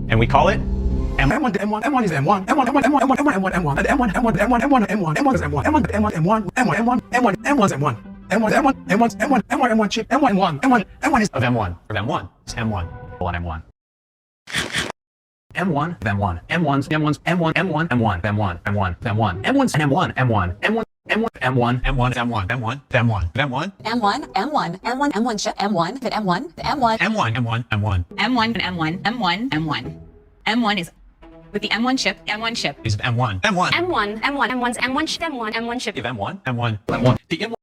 and we call it M1 to M1, M1 is M1, M1, M1, M1, M1, M1, M1, M1, the M1, M1, M1, M1, M1, M1 is M1, M1, M1, M1, M1, M1, M1, M1 is M1, M1, M1, M1, M1, M1, M1 chip, M1, M1, M1, M1 is of M1. Of M1. It's M1. On M1. M1 of M1. M1's M1's M1 M1 M1 M1 M1 M1 M1's M1 M1 M1 M1 M1 M1 M1 M1 M1 M1 M1, M1 chip, M1, the M1, the M1, M1 M1 M1 M1 M1 is with the M1 chip, is M1 M1 M1, M1, M1's M1 chip, M1 chip. of M1 M1 M1 the M1